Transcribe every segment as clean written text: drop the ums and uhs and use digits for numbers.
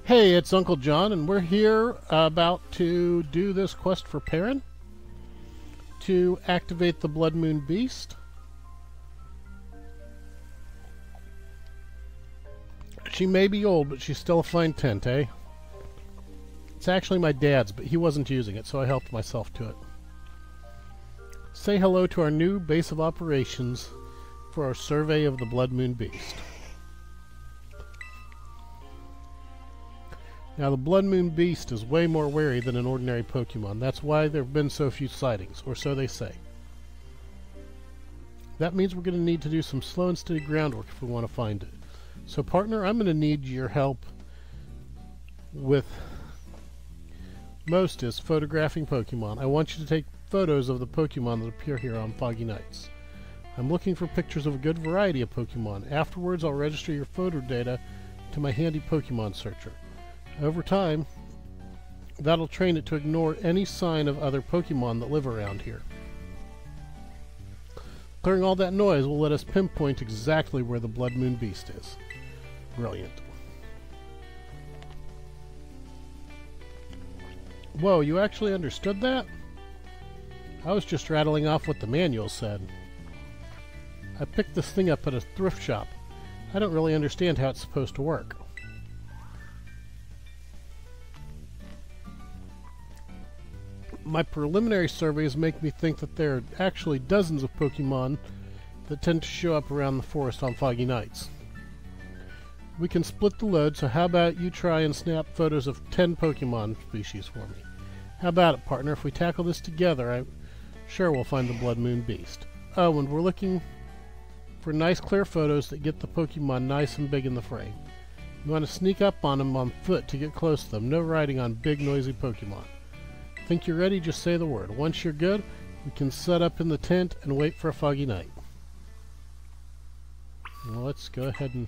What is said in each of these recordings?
Hey, it's Uncle John, and we're here about to do this quest for Perrin to activate the Bloodmoon Beast. She may be old, but she's still a fine tent, eh? It's actually my dad's, but he wasn't using it, so I helped myself to it. Say hello to our new base of operations for our survey of the Bloodmoon Beast. Now, the Bloodmoon Beast is way more wary than an ordinary Pokemon. That's why there have been so few sightings, or so they say. That means we're going to need to do some slow and steady groundwork if we want to find it. So, partner, I'm going to need your help with most is photographing Pokemon. I want you to take photos of the Pokemon that appear here on foggy nights. I'm looking for pictures of a good variety of Pokemon. Afterwards, I'll register your photo data to my handy Pokemon searcher. Over time, that'll train it to ignore any sign of other Pokemon that live around here. Clearing all that noise will let us pinpoint exactly where the Bloodmoon Beast is. Brilliant. Whoa, you actually understood that? I was just rattling off what the manual said. I picked this thing up at a thrift shop. I don't really understand how it's supposed to work. My preliminary surveys make me think that there are actually dozens of Pokemon that tend to show up around the forest on foggy nights. We can split the load, so how about you try and snap photos of 10 Pokemon species for me? How about it, partner? If we tackle this together, I'm sure we'll find the Bloodmoon Beast. Oh, and we're looking for nice clear photos that get the Pokemon nice and big in the frame. You want to sneak up on them on foot to get close to them. No riding on big noisy Pokemon. Think you're ready? Just say the word. Once you're good, we can set up in the tent and wait for a foggy night. Well, let's go ahead and...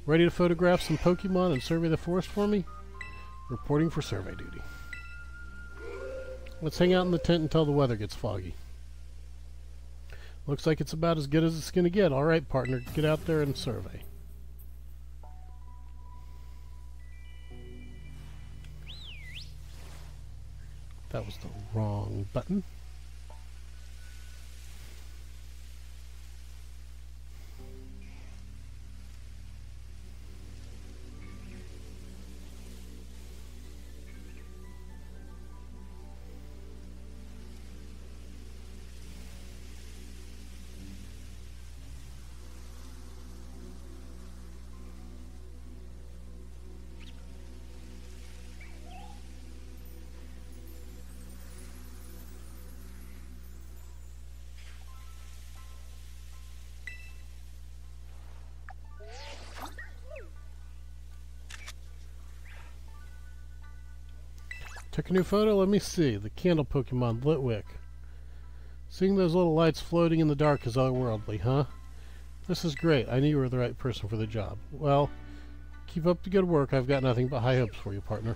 Ready to photograph some Pokemon and survey the forest for me? Reporting for survey duty. Let's hang out in the tent until the weather gets foggy. Looks like it's about as good as it's going to get. Alright, partner, get out there and survey. That was the wrong button. Took a new photo? Let me see. The candle Pokemon, Litwick. Seeing those little lights floating in the dark is otherworldly, huh? This is great. I knew you were the right person for the job. Well, keep up the good work. I've got nothing but high hopes for you, partner.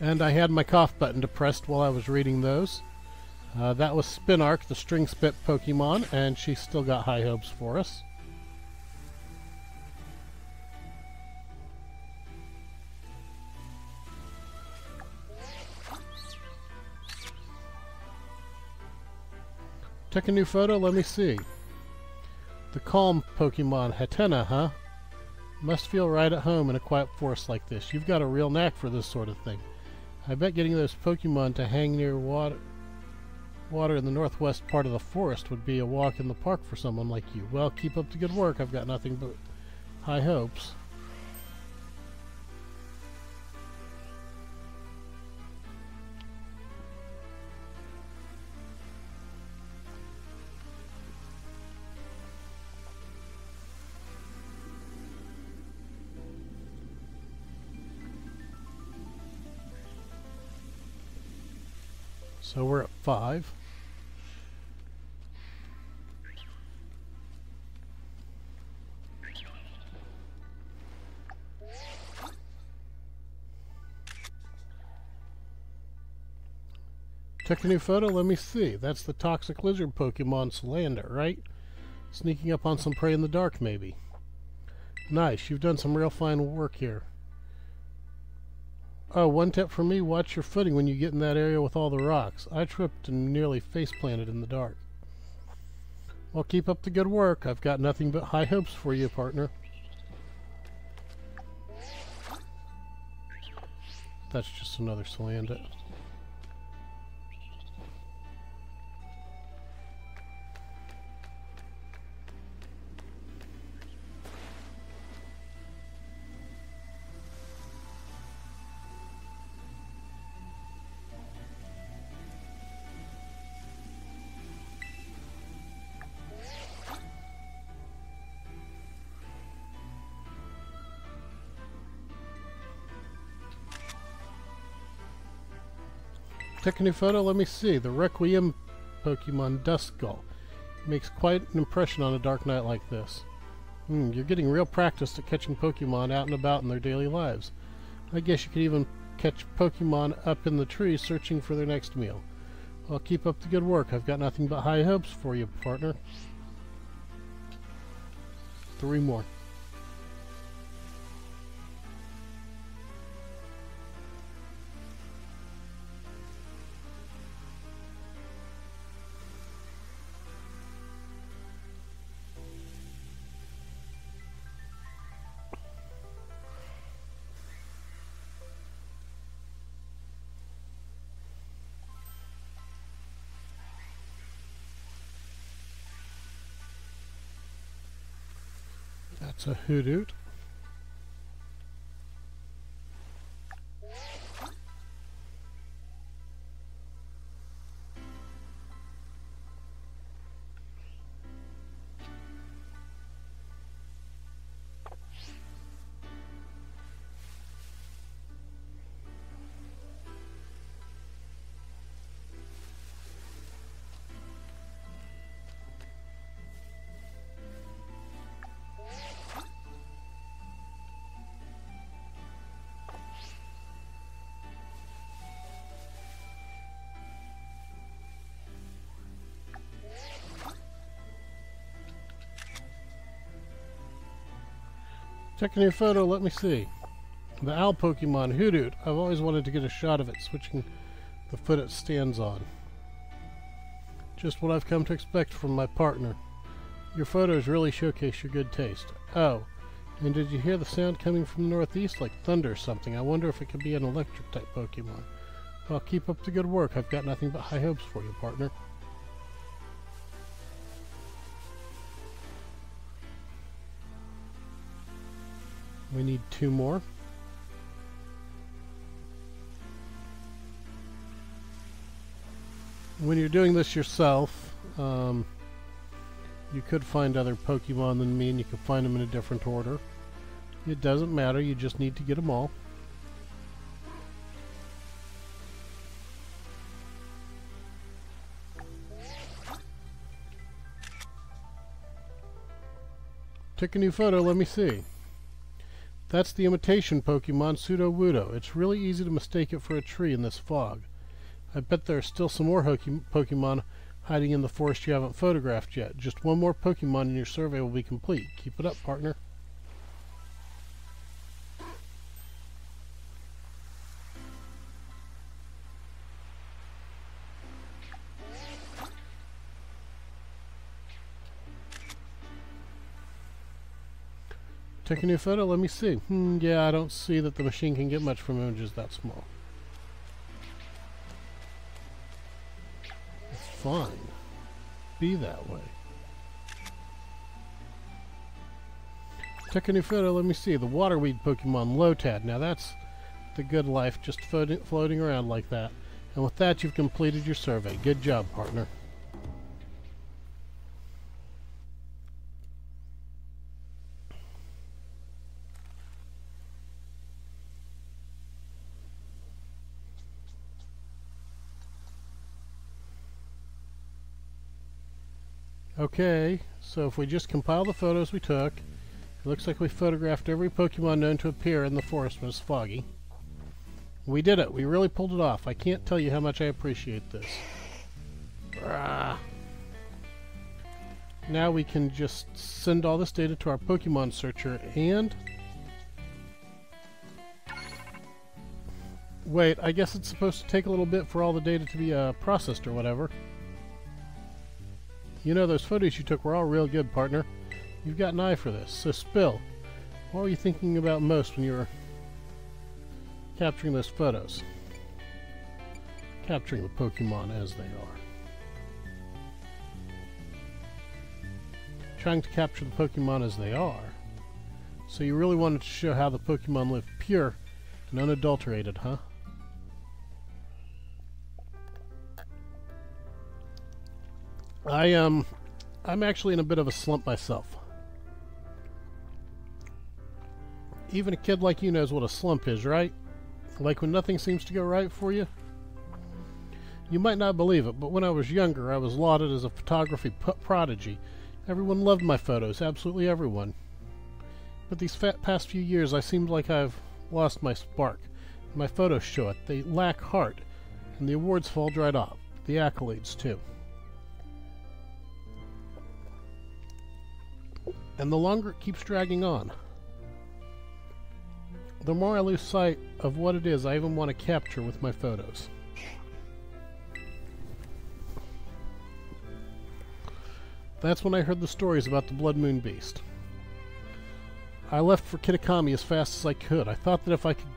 And I had my cough button depressed while I was reading those. That was Spinark, the string spit Pokemon, and she still got high hopes for us. Took a new photo, let me see. The calm Pokemon, Hatena, huh? Must feel right at home in a quiet forest like this. You've got a real knack for this sort of thing. I bet getting those Pokemon to hang near water in the northwest part of the forest would be a walk in the park for someone like you. Well, keep up the good work. I've got nothing but high hopes. So we're at 5. Took a new photo, let me see. That's the toxic lizard Pokemon Salander, right? Sneaking up on some prey in the dark, maybe. Nice, you've done some real fine work here. Oh, one tip from me, watch your footing when you get in that area with all the rocks. I tripped and nearly face-planted in the dark. Well, keep up the good work. I've got nothing but high hopes for you, partner. That's just another Salandit. Take a new photo, let me see. The Requiem Pokemon Duskull makes quite an impression on a dark night like this. You're getting real practice at catching Pokemon out and about in their daily lives. I guess you could even catch Pokemon up in the trees searching for their next meal. Well, keep up the good work. I've got nothing but high hopes for you, partner. 3 more. That's a Hoothoot. Checking your photo, let me see. The owl Pokemon, Hoothoot. I've always wanted to get a shot of it switching the foot it stands on. Just what I've come to expect from my partner. Your photos really showcase your good taste. Oh, and did you hear the sound coming from the northeast like thunder or something? I wonder if it could be an electric type Pokemon. Well, keep up the good work. I've got nothing but high hopes for you, partner. We need 2 more. When you're doing this yourself, you could find other Pokemon than me, and you could find them in a different order. It doesn't matter, you just need to get them all. Took a new photo, let me see. That's the imitation Pokemon Pseudo-Wudo. It's really easy to mistake it for a tree in this fog. I bet there are still some more Pokemon hiding in the forest you haven't photographed yet. Just one more Pokemon and your survey will be complete. Keep it up, partner. Take a new photo? Let me see. Yeah, I don't see that the machine can get much from images that small. It's fine. Be that way. Take a new photo? Let me see. The waterweed Pokemon, Lotad. Now that's the good life, just floating around like that. And with that, you've completed your survey. Good job, partner. Okay, so if we just compile the photos we took, it looks like we photographed every Pokemon known to appear in the forest when it's foggy. We did it. We really pulled it off. I can't tell you how much I appreciate this. Now we can just send all this data to our Pokemon searcher and... Wait, I guess it's supposed to take a little bit for all the data to be processed or whatever. You know, those photos you took were all real good, partner. You've got an eye for this. So spill. What were you thinking about most when you were capturing those photos? Capturing the Pokemon as they are. Trying to capture the Pokemon as they are. So you really wanted to show how the Pokemon live pure and unadulterated, huh? I'm actually in a bit of a slump myself. Even a kid like you knows what a slump is, right? Like when nothing seems to go right for you? You might not believe it, but when I was younger, I was lauded as a photography prodigy. Everyone loved my photos, absolutely everyone. But these past few years, I seemed like I've lost my spark. My photos show it. They lack heart, and the awards fall right off. The accolades, too. And the longer it keeps dragging on, the more I lose sight of what it is I even want to capture with my photos. That's when I heard the stories about the Bloodmoon beast. I left for Kitakami as fast as I could. I thought that if I could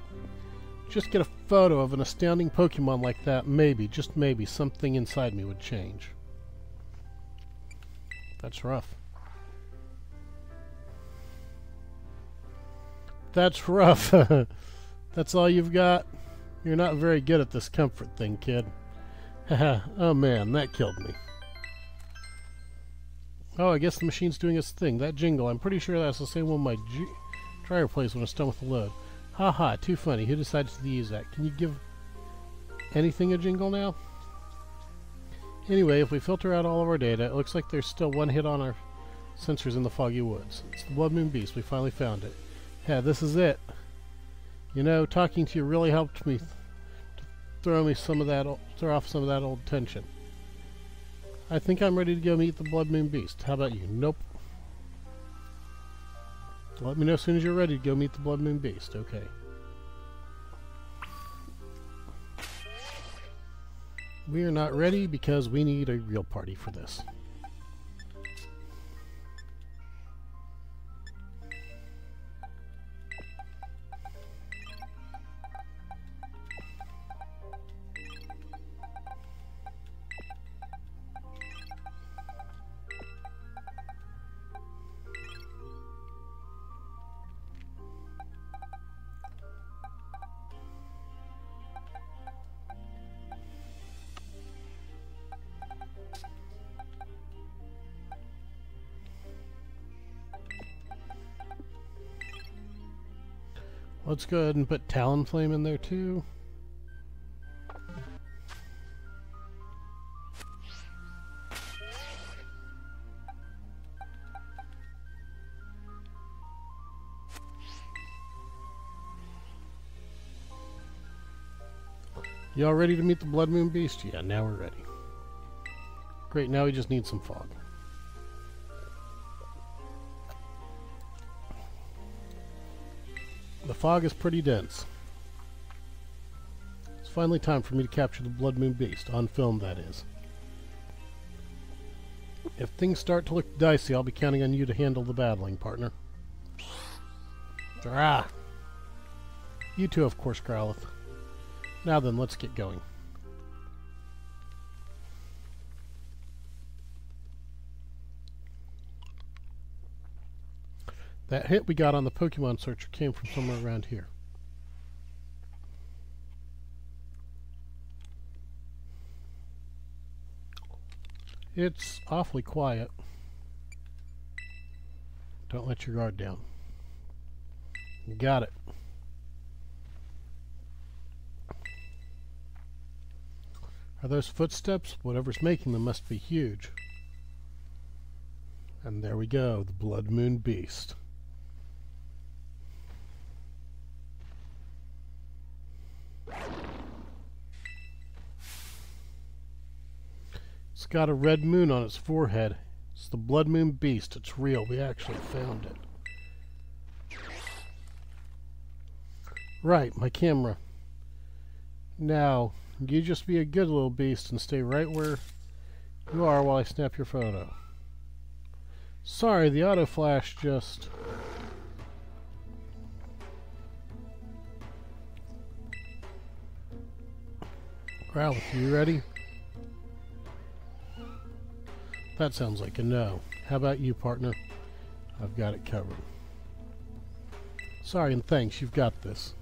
just get a photo of an astounding Pokemon like that, maybe, just maybe, something inside me would change. That's rough. That's rough. That's all you've got? You're not very good at this comfort thing, kid. Haha, oh man, that killed me. Oh, I guess the machine's doing its thing. That jingle, I'm pretty sure that's the same one my dryer plays when it's done with the load. Haha, too funny. Who decided to use that? Can you give anything a jingle now? Anyway, if we filter out all of our data, it looks like there's still one hit on our sensors in the foggy woods. It's the Bloodmoon beast. We finally found it. Yeah, this is it. You know, talking to you really helped me throw off some of that old tension. I think I'm ready to go meet the Bloodmoon beast. How about you? Nope. Let me know as soon as you're ready to go meet the Bloodmoon beast. Okay. We are not ready because we need a real party for this. Let's go ahead and put Talonflame in there too. You all ready to meet the Bloodmoon Beast? Yeah, now we're ready. Great, now we just need some fog. The fog is pretty dense. It's finally time for me to capture the Bloodmoon Beast, on film that is. If things start to look dicey, I'll be counting on you to handle the battling, partner. Ah! You too, of course, Growlithe. Now then, let's get going. That hit we got on the Pokemon Searcher came from somewhere around here. It's awfully quiet. Don't let your guard down. You got it. Are those footsteps? Whatever's making them must be huge. And there we go, the Bloodmoon Beast. It's got a red moon on its forehead. It's the Bloodmoon Beast. It's real. We actually found it. Right, my camera. Now, you just be a good little beast and stay right where you are while I snap your photo. Sorry, the auto flash just... Growlithe, you ready? That sounds like a no. How about you, partner? I've got it covered. Sorry and thanks, you've got this.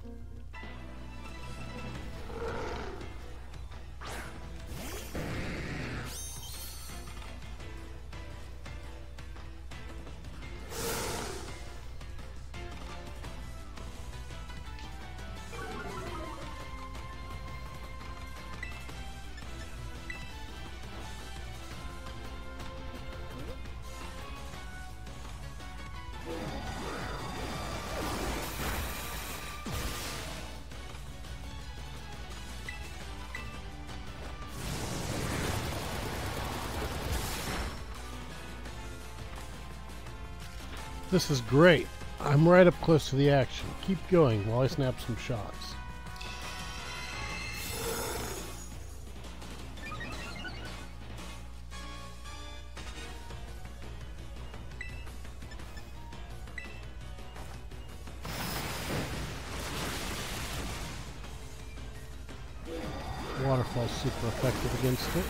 This is great. I'm right up close to the action. Keep going while I snap some shots. Waterfall's super effective against it.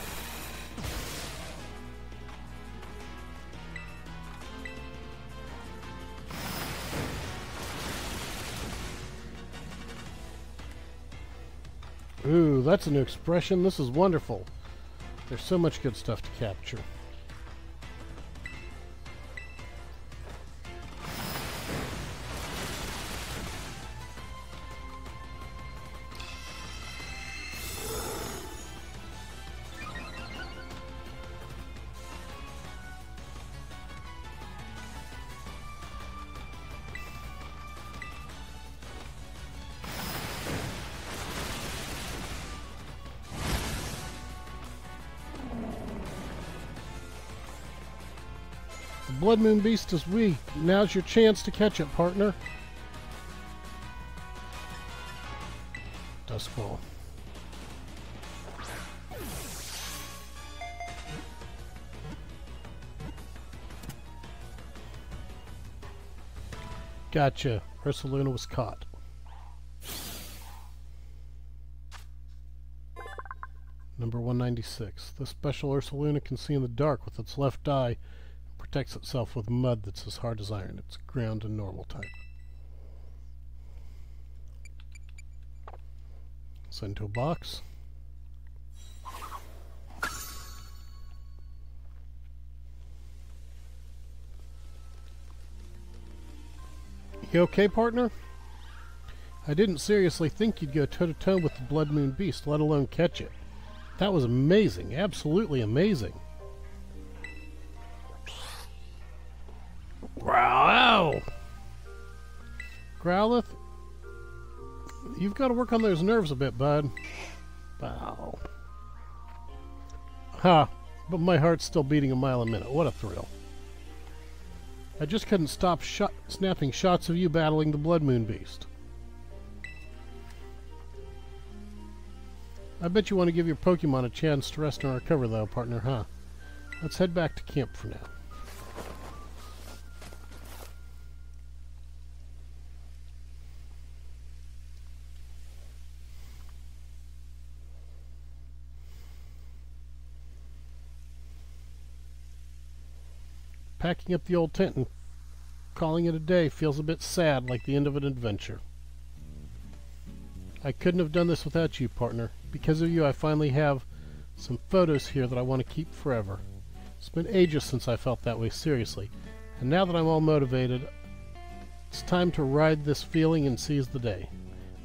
Ooh, that's a new expression. This is wonderful. There's so much good stuff to capture. The Bloodmoon Beast is weak. Now's your chance to catch it, partner. Duskfall. Gotcha. Ursaluna was caught. Number 196. This special Ursaluna can see in the dark with its left eye. Protects itself with mud that's as hard as iron. It's ground and normal type. Send to a box. You okay, partner? I didn't seriously think you'd go toe-to-toe with the Bloodmoon Beast, let alone catch it. That was amazing. Absolutely amazing. Wow! Growlithe, you've got to work on those nerves a bit, bud. Wow. Ha! But my heart's still beating a mile a minute. What a thrill. I just couldn't stop snapping shots of you battling the Bloodmoon beast. I bet you want to give your Pokemon a chance to rest and recover though, partner, huh? Let's head back to camp for now. Packing up the old tent and calling it a day feels a bit sad, like the end of an adventure. I couldn't have done this without you, partner. Because of you, I finally have some photos here that I want to keep forever. It's been ages since I felt that way, seriously. And now that I'm all motivated, it's time to ride this feeling and seize the day.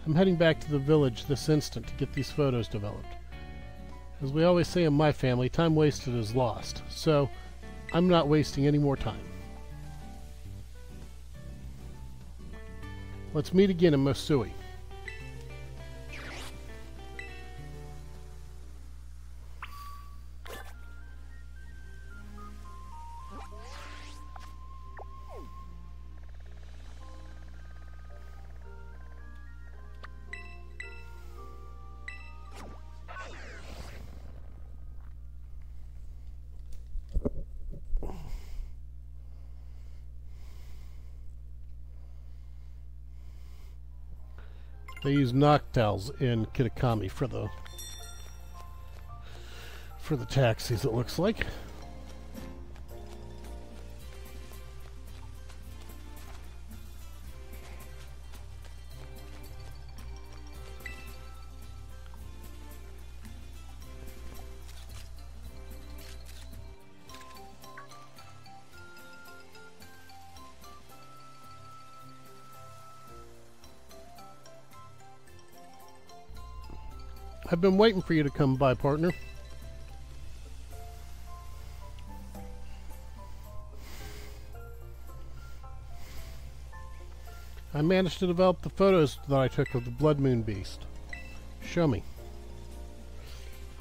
I'm heading back to the village this instant to get these photos developed. As we always say in my family, time wasted is lost. So, I'm not wasting any more time. Let's meet again in Mosui. They use Noctowls in Kitakami for the taxis, it looks like. I've been waiting for you to come by, partner. I managed to develop the photos that I took of the Bloodmoon beast. Show me.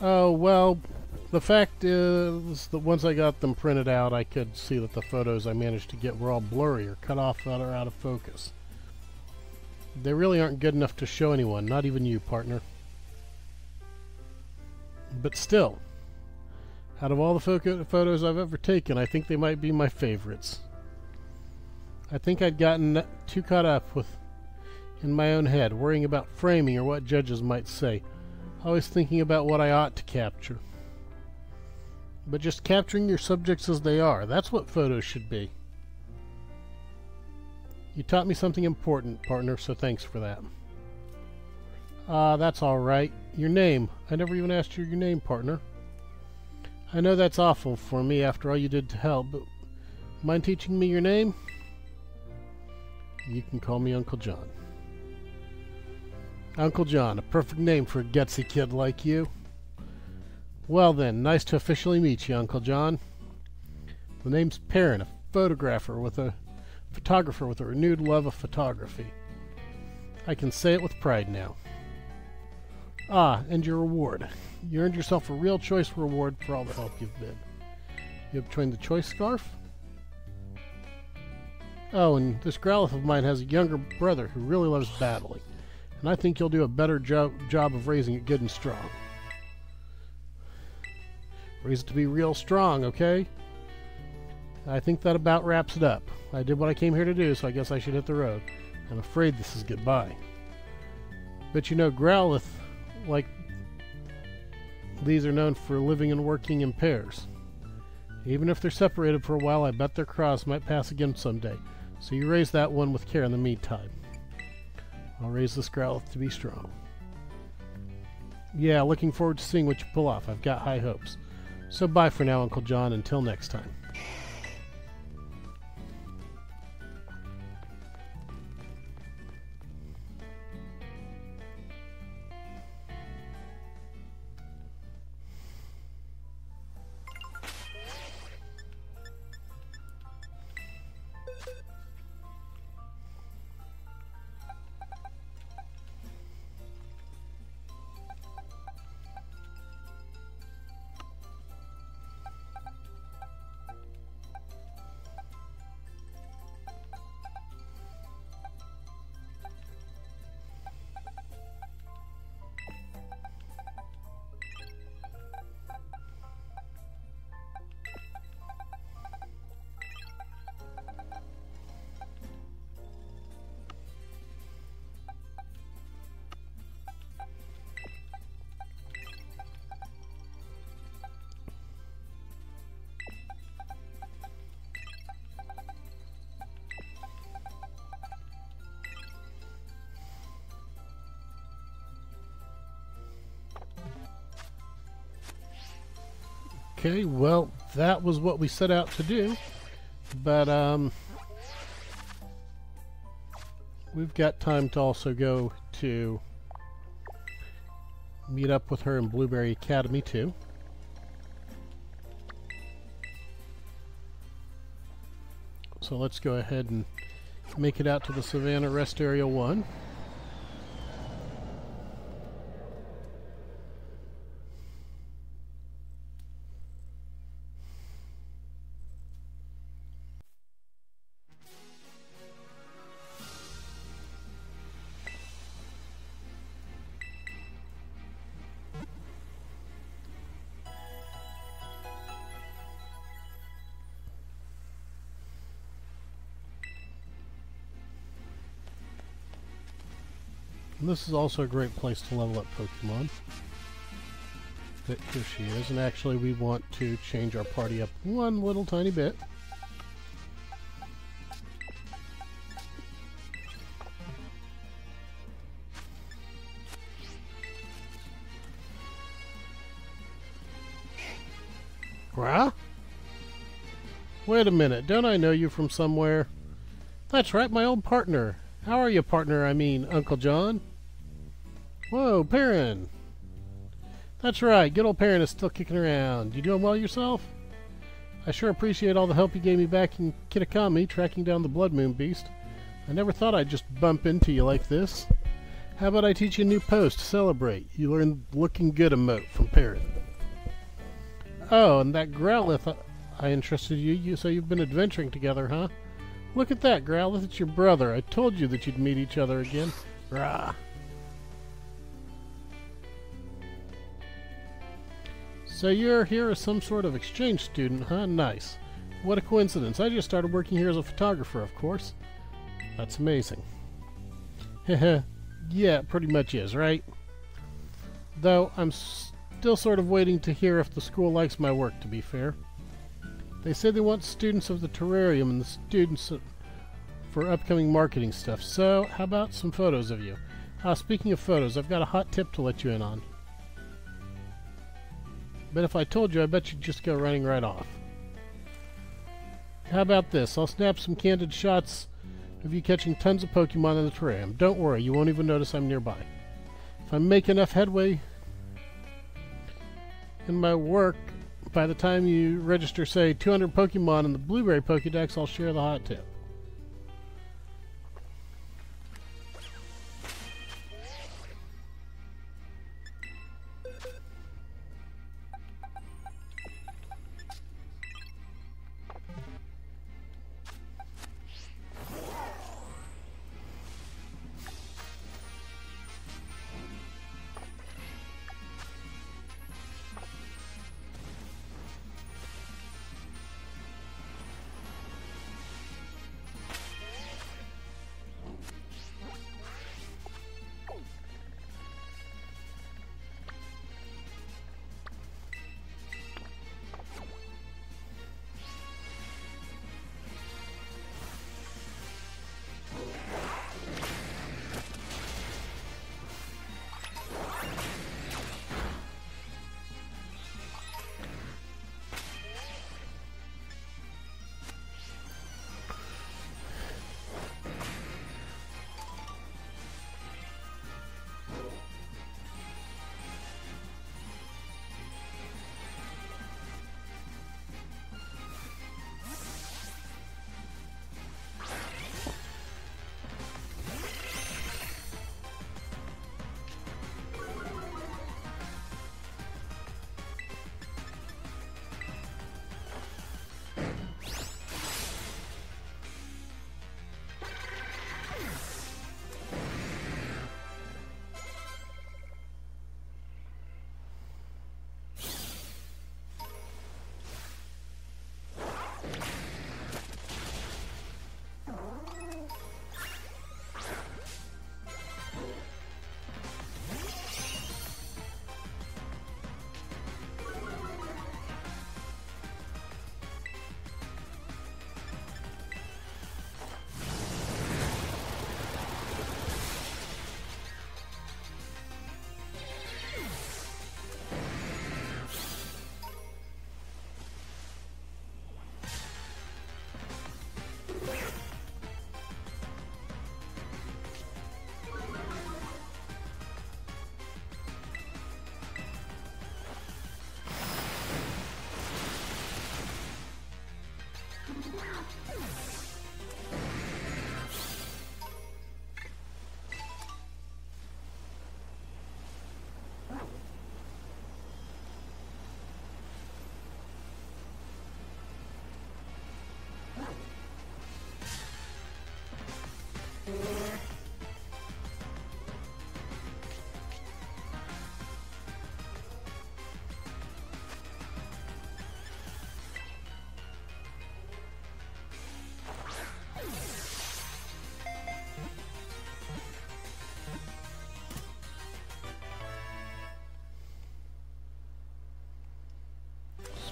Oh, well, the fact is that once I got them printed out, I could see that the photos I managed to get were all blurry or cut off or out of focus. They really aren't good enough to show anyone, not even you, partner. But still, out of all the photos I've ever taken, I think they might be my favorites. I think I'd gotten too caught up in my own head, worrying about framing or what judges might say, always thinking about what I ought to capture. But just capturing your subjects as they are, that's what photos should be. You taught me something important, partner, so thanks for that. That's all right. Your name. I never even asked you your name, partner. I know that's awful for me after all you did to help, but mind teaching me your name? You can call me Uncle John. Uncle John, a perfect name for a gutsy kid like you. Well then, nice to officially meet you, Uncle John. The name's Perrin, a photographer with a renewed love of photography. I can say it with pride now. Ah, and your reward. You earned yourself a real choice reward for all the help you've been. You obtained the choice scarf? Oh, and this Growlithe of mine has a younger brother who really loves battling, and I think you'll do a better job of raising it good and strong. Raise it to be real strong, okay? I think that about wraps it up. I did what I came here to do, so I guess I should hit the road. I'm afraid this is goodbye. But you know, Growlithe, like these, are known for living and working in pairs. Even if they're separated for a while, I bet their cross might pass again someday. So you raise that one with care in the meantime. I'll raise this Growlithe to be strong. Yeah, looking forward to seeing what you pull off. I've got high hopes. So bye for now, Uncle John. Until next time. Okay, well, that was what we set out to do, but we've got time to also go to meet up with her in Blueberry Academy too. So let's go ahead and make it out to the Savannah Rest Area 1. And this is also a great place to level up Pokemon. But here she is, and actually we want to change our party up one little tiny bit. Huh? Wait a minute, don't I know you from somewhere? That's right, my old partner. How are you, partner? I mean, Uncle John? Whoa, Perrin! That's right, good old Perrin is still kicking around. You doing well yourself? I sure appreciate all the help you gave me back in Kitakami, tracking down the Bloodmoon beast. I never thought I'd just bump into you like this. How about I teach you a new pose to celebrate? You learned looking good emote from Perrin. Oh, and that Growlithe I entrusted you, so you've been adventuring together, huh? Look at that, Growlithe, it's your brother. I told you that you'd meet each other again. Rah. So you're here as some sort of exchange student, huh? Nice. What a coincidence. I just started working here as a photographer, of course. That's amazing. Heh. Yeah, it pretty much is, right? Though, I'm still sort of waiting to hear if the school likes my work, to be fair. They say they want students of the terrarium and the students for upcoming marketing stuff. So, how about some photos of you? Speaking of photos, I've got a hot tip to let you in on. But if I told you, I bet you'd just go running right off. How about this? I'll snap some candid shots of you catching tons of Pokemon in the terrarium. Don't worry, you won't even notice I'm nearby. If I make enough headway in my work, by the time you register, say, 200 Pokemon in the Blueberry Pokedex, I'll share the hot tip.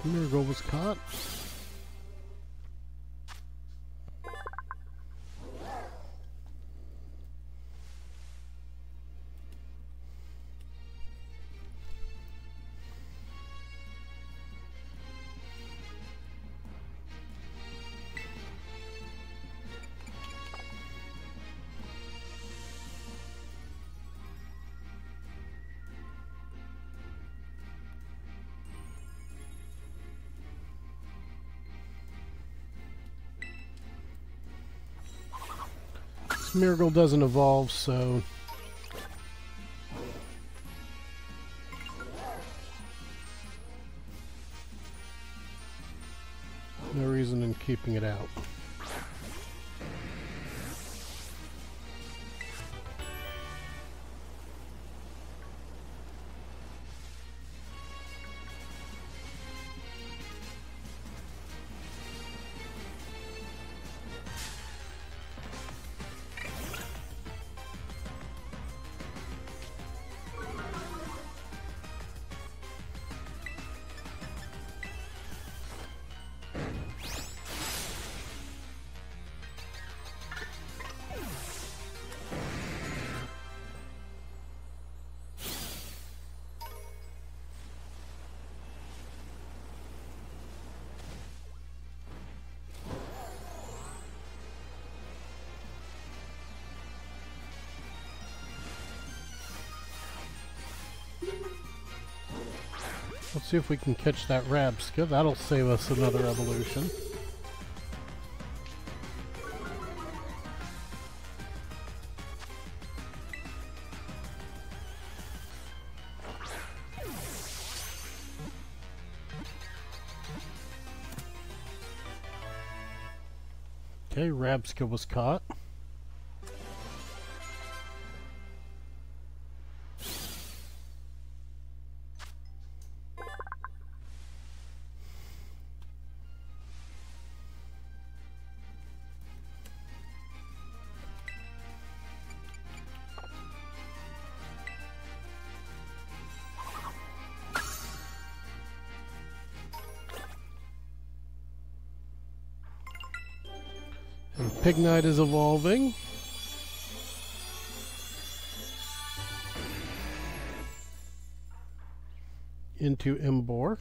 Smeargle was caught. Smeargle doesn't evolve, so no reason in keeping it out. Let's see if we can catch that Rabska. That'll save us another evolution. Okay, Rabska was caught. And Pignite is evolving. Into Embor.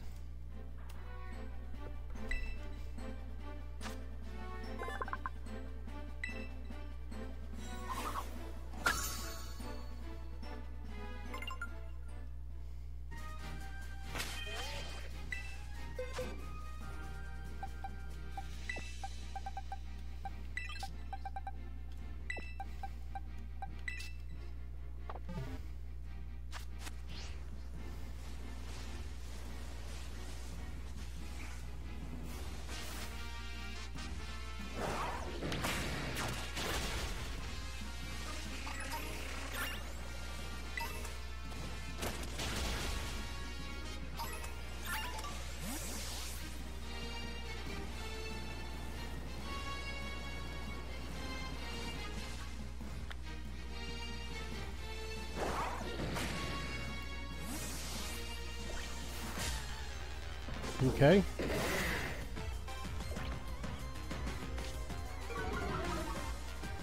Okay.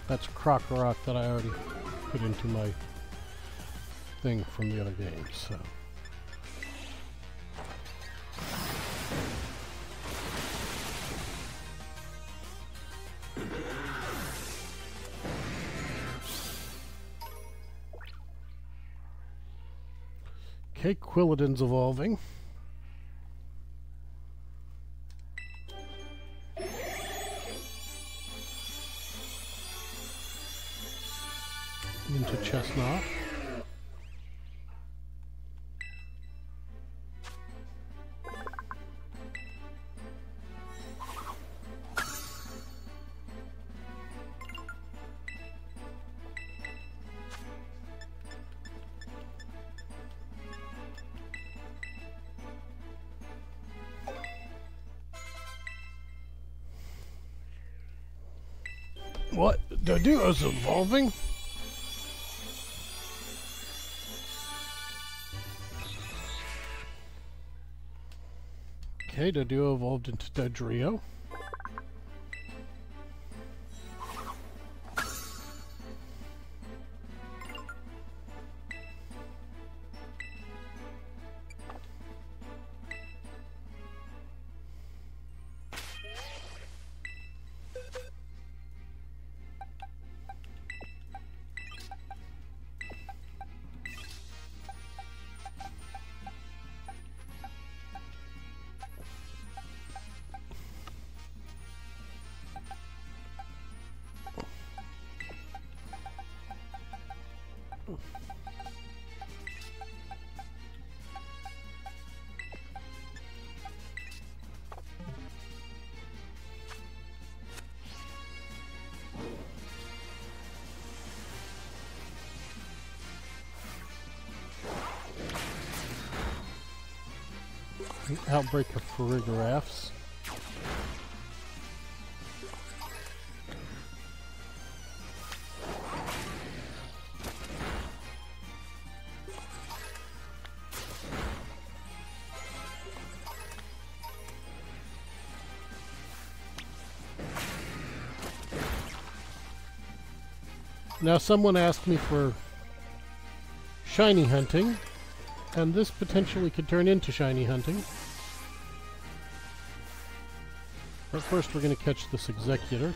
That's Crocorock that I already put into my thing from the other game, so. Okay, Quilladin's evolving. Into Chestnut. What? Doduo's evolving? Okay, Doduo evolved into Dodrio. Outbreak of Farigaraphs. Now someone asked me for shiny hunting, and this potentially could turn into shiny hunting. But first we're going to catch this Executor.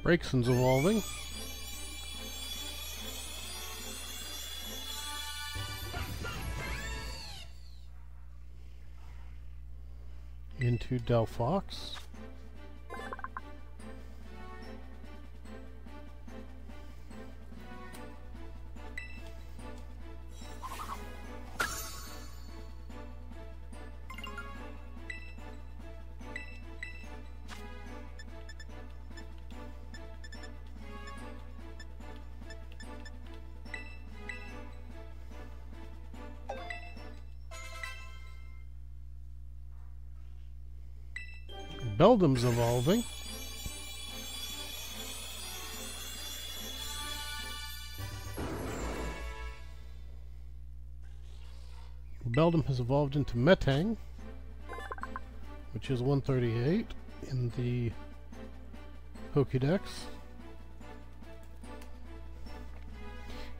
Braixen's evolving. Into Delphox. Beldum's evolving. Beldum has evolved into Metang, which is 138 in the Pokedex.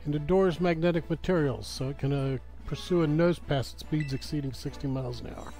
And adores magnetic materials, so it can pursue a nose pass at speeds exceeding 60 miles an hour.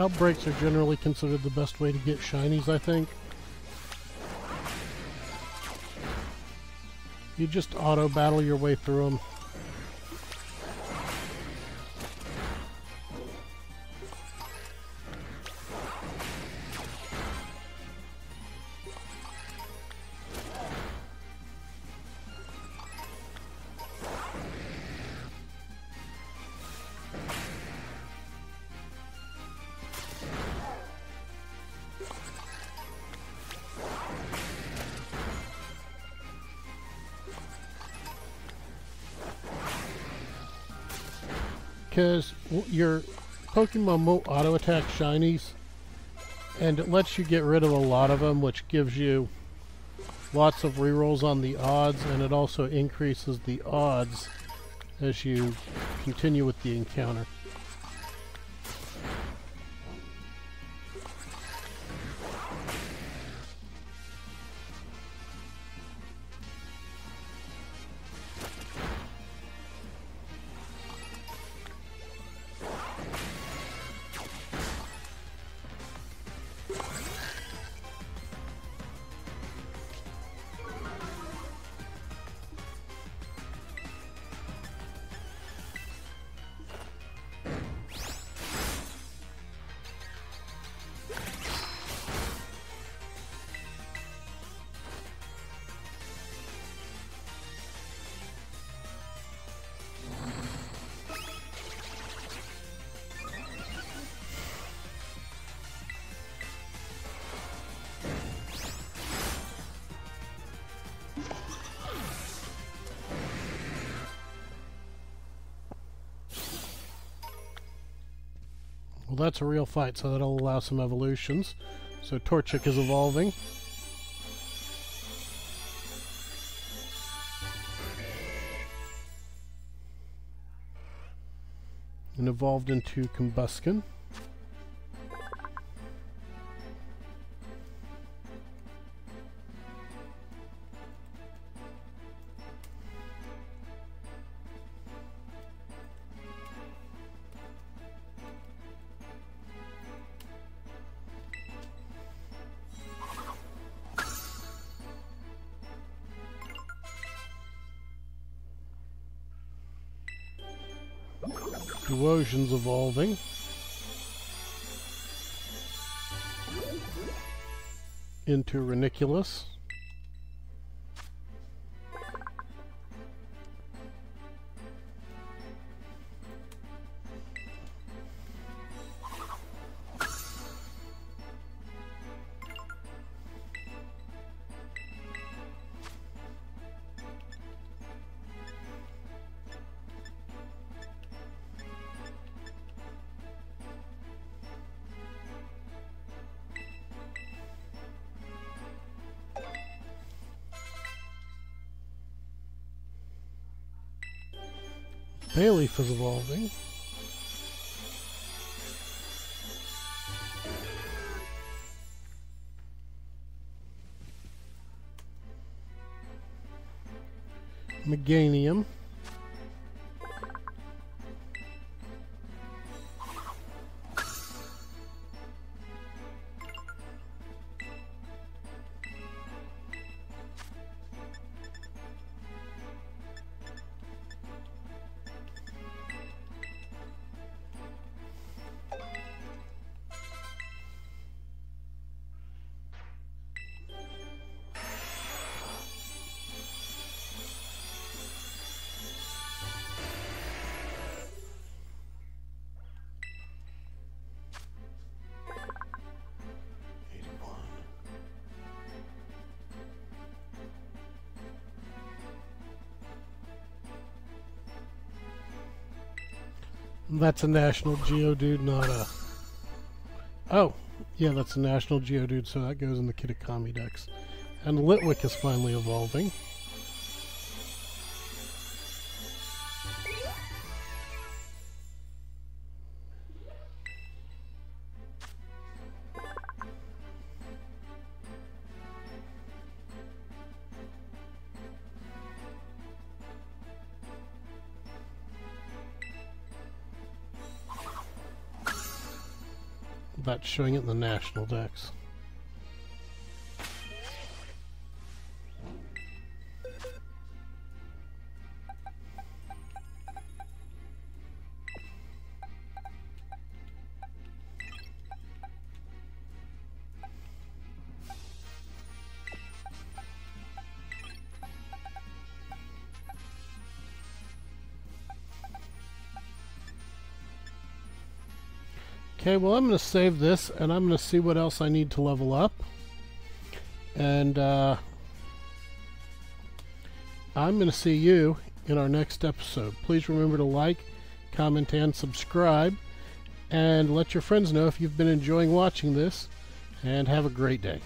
Outbreaks are generally considered the best way to get shinies, I think. You just auto-battle your way through them. Because your Pokemon won't auto-attack shinies, and it lets you get rid of a lot of them, which gives you lots of rerolls on the odds, and it also increases the odds as you continue with the encounter. Well, that's a real fight, so that'll allow some evolutions. So Torchic is evolving. And evolved into Combuskin. Duosion's evolving. Into Reniculus. Bayleaf is evolving. Meganium. That's a National Geodude, not a... Oh, yeah, that's a National Geodude, so that goes in the Kitakami Dex. And Litwick is finally evolving. without showing it in the national dex. Okay, well, I'm going to save this, and I'm going to see what else I need to level up. And I'm going to see you in our next episode. Please remember to like, comment, and subscribe. And let your friends know if you've been enjoying watching this. And have a great day.